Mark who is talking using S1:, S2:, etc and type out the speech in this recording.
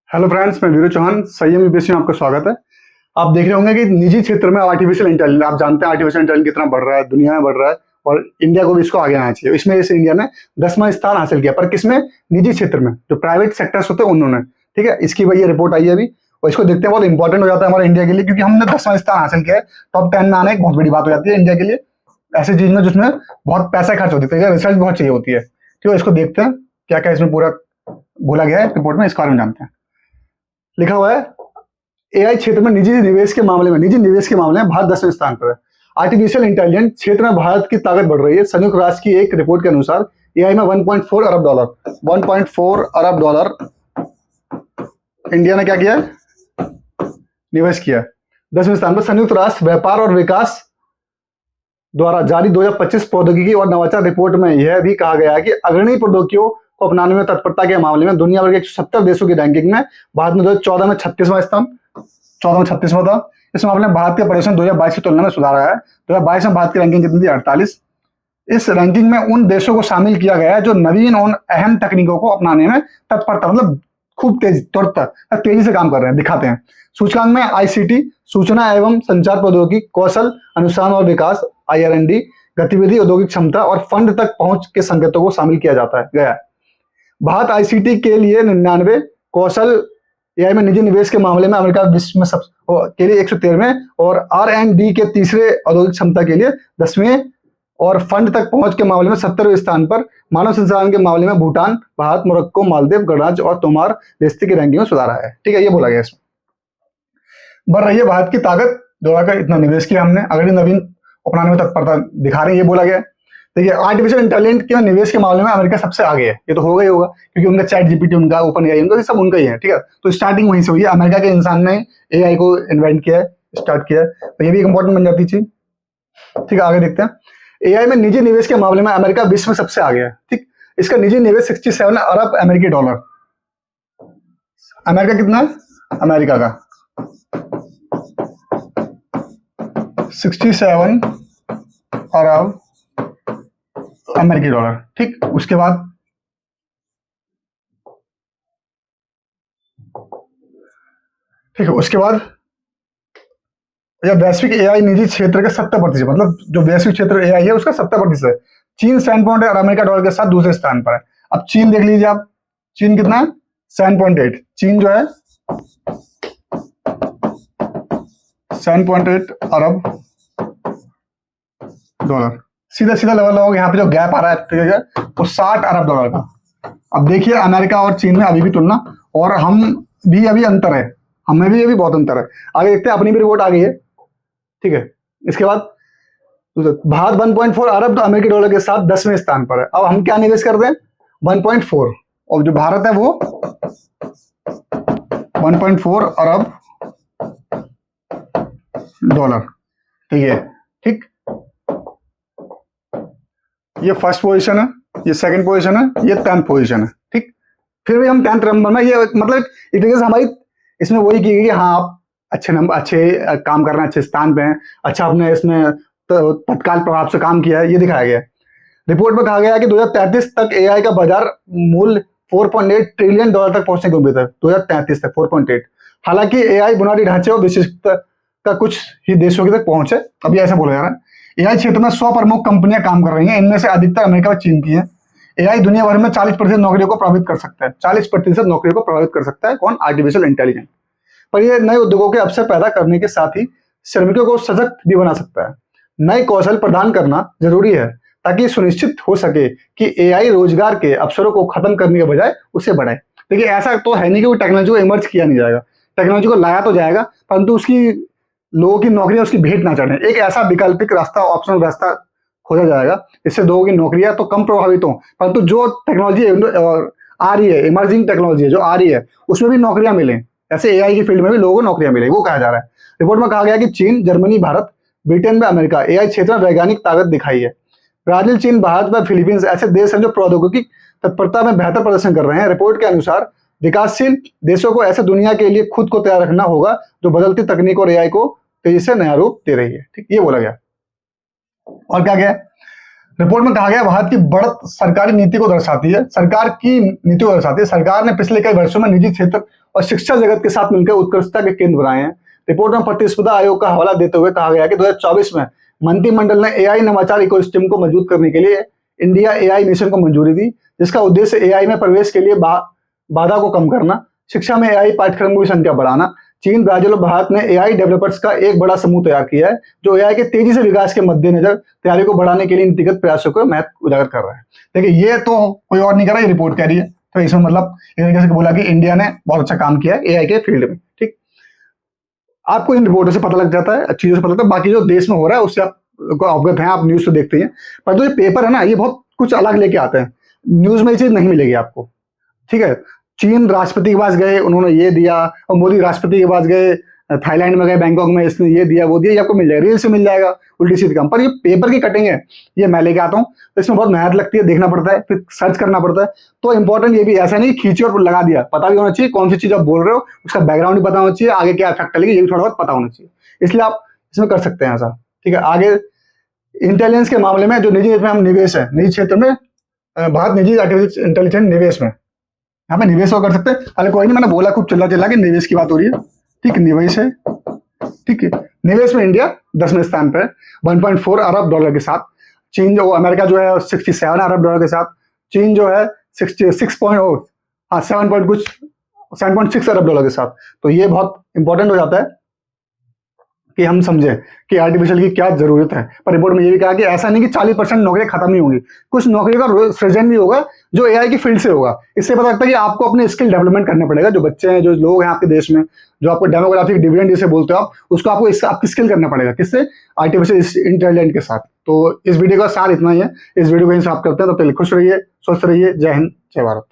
S1: Hello friends, मैं वीरू चौहान संयम UPSC में आपका स्वागत है। आप देख रहे होंगे कि निजी क्षेत्र में आर्टिफिशियल इंटेलिजेंस, आप जानते हैं आर्टिफिशियल इंटेलिजेंस कितना बढ़ रहा है, दुनिया में बढ़ रहा है और इंडिया को भी इसको आगे आना चाहिए। इसमें इस इंडिया ने 10वां स्थान हासिल किया, पर किसमें? निजी क्षेत्र में, जो प्राइवेट सेक्टर्स होते हैं उन्होंने। ठीक है, इसकी वही रिपोर्ट आई है अभी और इसको देखते हैं, बहुत इंपॉर्टेंट हो जाता है हमारे इंडिया के लिए, क्योंकि हमने 10वां स्थान हासिल किया है। टॉप 10 में आना एक बहुत बड़ी बात हो जाती है इंडिया के लिए, ऐसी चीज में जिसमें बहुत पैसा खर्च होती है, रिसर्च बहुत चाहिए होती है। ठीक है, इसको देखते हैं क्या क्या इसमें पूरा बोला गया है रिपोर्ट में, इस बारे में जानते हैं। लिखा हुआ है एआई क्षेत्र में निजी निवेश के मामले में भारत 10वें स्थान पर है। आर्टिफिशियल इंटेलिजेंस क्षेत्र में भारत की ताकत बढ़ रही है। संयुक्त राष्ट्र की एक रिपोर्ट के अनुसार एआई में 1.4 अरब डॉलर इंडिया ने क्या किया? निवेश किया। 10वें स्थान पर संयुक्त राष्ट्र व्यापार और विकास द्वारा जारी 2025 प्रौद्योगिकी और नवाचार रिपोर्ट में यह भी कहा गया है कि अग्रणी प्रौद्योगिकियों को अपनाने में तत्परता के मामले में दुनिया भर के 170 देशों की रैंकिंग में भारत में 2014 में 36वां स्थान, 14 में 36वां था। इस मामले में भारत के प्रदर्शन 2022 की तुलना में सुधार आया है। 2022 में भारत की रैंकिंग कितनी थी? 48। इस रैंकिंग में उन देशों को शामिल किया गया है जो नवीन और अहम तकनीकों को अपनाने में तत्परता, मतलब खूब तेजी से काम कर रहे हैं, दिखाते हैं। सूचकांक में आईसीटी, सूचना एवं संचार प्रौद्योगिकी, कौशल अनुसंधान और विकास IR&D, गतिविधि, औद्योगिक क्षमता और फंड तक पहुंच के संकेतों को शामिल किया गया है। भारत आईसीटी के लिए 99, कौशल एआई में निजी निवेश के मामले में अमेरिका विश्व में के लिए 113वें और R&D के तीसरे, औद्योगिक क्षमता के लिए 10वें और फंड तक पहुंच के मामले में 70वें स्थान पर। मानव संसाधन के मामले में भूटान, भारत, मोरक्को, मालदीव, गणराज्य और तोमार देश की रैंकिंग में सुधार आया है। ठीक है, ये बोला गया इसमें। बढ़ रही है भारत की ताकत, दोहराकर इतना निवेश किया हमने, अगर नवीन अपनाने में तत्परता दिखा रहे हैं, ये बोला गया। देखिए, आर्टिफिशियल इंटेलिजेंस के निवेश के मामले में अमेरिका सबसे आगे है, ये तो होगा ही होगा, क्योंकि उनका चैट जीपीटी, उनका ओपन एआई, उनका सब उनका ही है। ठीक है, तो स्टार्टिंग वहीं से हुई है, अमेरिका के इंसान ने एआई को इन्वेंट किया है, स्टार्ट किया है, तो ये भी एक इंपॉर्टेंट बन जाती चीज। ठीक है, आगे देखते हैं। एआई में निजी निवेश के मामले में अमेरिका विश्व में सबसे आगे है। ठीक, इसका निजी निवेश 67 अरब अमेरिकी डॉलर। अमेरिका कितना है? अमेरिका का 67 अरब अमेरिकी डॉलर। ठीक, उसके बाद वैश्विक एआई निजी क्षेत्र का 70%, मतलब जो वैश्विक क्षेत्र एआई है उसका 70% है। चीन 7.8 और अमेरिका डॉलर के साथ दूसरे स्थान पर है। अब चीन देख लीजिए आप, चीन कितना है? 7.8। चीन जो है 7.8 अरब डॉलर। सीधा सीधा लेवल होगा, यहाँ पे जो गैप आ रहा है वो 60 अरब डॉलर का। अब देखिए अमेरिका और चीन में अभी भी तुलना, और हम भी अभी अंतर है, हमें भी अभी बहुत अंतर है। आगे देखते हैं, अपनी भी रिपोर्ट आ गई है। ठीक है, इसके बाद भारत 1.4 अरब अमेरिकी डॉलर के साथ 10वें स्थान पर है। अब हम क्या निवेश करते हैं? 1.4, और जो भारत है वो 1.4 अरब डॉलर। ठीक है, ठीक, ये फर्स्ट पोजीशन है, ये सेकंड पोजीशन है, ये 10th पोजीशन है। ठीक, फिर भी हम 10th नंबर में, ये मतलब एक तरीके से हमारी इसमें वही की गई कि हाँ आप अच्छे काम कर रहे हैं, अच्छे स्थान पे हैं, अच्छा आपने इसमें तत्काल प्रभाव से काम किया है, ये दिखाया गया है। रिपोर्ट में कहा गया है कि 2033 तक एआई का बाजार मूल्य 4.8 ट्रिलियन डॉलर तक पहुंचने की उम्मीद है। 2033 तक 4.8। हालांकि एआई बुनियादी ढांचे और विशिष्टता का कुछ ही देशों की तक पहुंच है, अभी ऐसा बोला जा रहा है। एआई क्षेत्र में 100 प्रमुख कंपनियां काम कर रही हैं, इनमें से अधिकतर अमेरिका और चीन की है। एआई दुनिया भर में 40% नौकरियों को प्रभावित कर सकता है। 40% नौकरियों को प्रभावित कर सकता है कौन? Artificial intelligence. पर यह नए उद्योगों के अवसर पैदा करने के साथ ही श्रमिकों को सशक्त भी बना सकता है। नए कौशल प्रदान करना जरूरी है ताकि सुनिश्चित हो सके कि एआई रोजगार के अवसरों को खत्म करने के बजाय उसे बढ़ाए। देखिए, ऐसा तो है नहीं कि वो टेक्नोलॉजी को इमर्ज किया नहीं जाएगा, टेक्नोलॉजी को लाया तो जाएगा, परंतु उसकी लोगों की नौकरियां उसकी भेंट ना चढ़े। एक ऐसा वैकल्पिक रास्ता, ऑप्शनल रास्ता खोजा जाएगा इससे लोगों की नौकरियां तो कम प्रभावित हों, परंतु जो टेक्नोलॉजी आ रही है, इमर्जिंग टेक्नोलॉजी है जो आ रही है, उसमें भी नौकरियां मिलें। ऐसे एआई की फील्ड में भी लोगों को नौकरियां मिले, वो कहा जा रहा है। रिपोर्ट में कहा गया कि चीन, जर्मनी, भारत, ब्रिटेन व अमेरिका एआई क्षेत्र में वैज्ञानिक ताकत दिखाई है। ब्राजील, चीन, भारत व फिलीपींस ऐसे देश हैं जो प्रौद्योगिकी तत्परता में बेहतर प्रदर्शन कर रहे हैं। रिपोर्ट के अनुसार विकासशील देशों को ऐसे दुनिया के लिए खुद को तैयार रखना होगा जो बदलती तकनीक और एआई को तेजी से नया रूप दे रही है। ठीक, ये बोला गया। और क्या गया? रिपोर्ट में कहा गया भारत की बढ़त सरकारी नीति को दर्शाती है, सरकार की नीति को दर्शाती है। सरकार ने पिछले कई वर्षों में निजी क्षेत्र और शिक्षा जगत के साथ मिलकर उत्कृष्टता के केंद्र बनाए हैं। रिपोर्ट में प्रतिस्पर्धा आयोग का हवाला देते हुए कहा गया कि 2024 में मंत्रिमंडल ने एआई नवाचार इकोसिस्टम को मजबूत करने के लिए इंडिया एआई मिशन को मंजूरी दी, जिसका उद्देश्य एआई में प्रवेश के लिए बाधा को कम करना, शिक्षा में एआई पाठ्यक्रमों की संख्या बढ़ाना। चीन, ब्राजील और भारत ने एआई डेवलपर्स का एक बड़ा समूह तैयार किया है, जो एआई के तेजी से विकास के मद्देनजर तैयारी को बढ़ाने के लिए नीतिगत प्रयासों को महत्व उजागर कर रहा है। देखिए, ये तो कोई और नहीं कर रहा, ये रिपोर्ट कह रही है। तो इसमें मतलब एक तरीके से बोला कि इंडिया ने बहुत अच्छा काम किया है एआई के फील्ड में। ठीक, आपको इन रिपोर्टों से पता लग जाता है, चीजों से पता लगता है, बाकी जो देश में हो रहा है उससे आप अवगत हैं, आप न्यूज तो देखते हैं, पर जो ये पेपर है ना, ये बहुत कुछ अलग लेके आते हैं। न्यूज में ये चीज नहीं मिलेगी आपको। ठीक है, चीन राष्ट्रपति के पास गए, उन्होंने ये दिया, और मोदी राष्ट्रपति के पास गए, थाईलैंड में गए, बैंकॉक में, इसने ये दिया वो दिया, ये आपको मिल जाएगा, रील से मिल जाएगा उल्टी सीधी काम। पर ये पेपर की कटिंग है, ये मैं लेके आता हूँ, तो इसमें बहुत मेहनत लगती है, देखना पड़ता है, फिर सर्च करना पड़ता है। तो इंपॉर्टेंट ये भी ऐसा नहीं खींचे और लगा दिया, पता भी होना चाहिए कौन सी चीज आप बोल रहे हो, उसका बैकग्राउंड भी पता होना चाहिए, आगे क्या इफेक्ट लगेगी ये भी थोड़ा बहुत पता होना चाहिए, इसलिए आप इसमें कर सकते हैं ऐसा। ठीक है, आगे इंटेलिजेंस के मामले में जो निजी हम निवेश है, निजी क्षेत्र में भारत निजी आर्टिफिशियल इंटेलिजेंस निवेश में यहाँ पे निवेश कर सकते हैं। हालांकि कोई नहीं, मैंने बोला खूब चिल्ला कि निवेश की बात हो रही है। ठीक, निवेश है। ठीक है, निवेश में इंडिया 10वें स्थान पर है 1.4 अरब डॉलर के साथ। चीन जो अमेरिका जो है 67 अरब डॉलर के साथ, चीन जो है 7.6 अरब डॉलर के साथ। तो ये बहुत इंपॉर्टेंट हो जाता है कि हम समझें कि आर्टिफिशियल की क्या जरूरत है। पर रिपोर्ट में ये भी कहा कि ऐसा नहीं कि 40% नौकरियां खत्म ही होंगी, कुछ नौकरियों का सृजन भी होगा जो एआई की फील्ड से होगा। इससे पता लगता है कि आपको अपने स्किल डेवलपमेंट करना पड़ेगा। जो बच्चे हैं, जो लोग हैं आपके देश में, जो आपको डेमोग्राफिक डिविडेंड जिसे बोलते हो आप, उसको आपको आपकी स्किल करना पड़ेगा, किससे? आर्टिफिशियल इंटेलिजेंस के साथ। तो इस वीडियो का सार इतना ही है, इस वीडियो को यहीं समाप्त करते हैं। तब तक खुश रहिए, स्वस्थ रहिए। जय हिंद, जय भारत।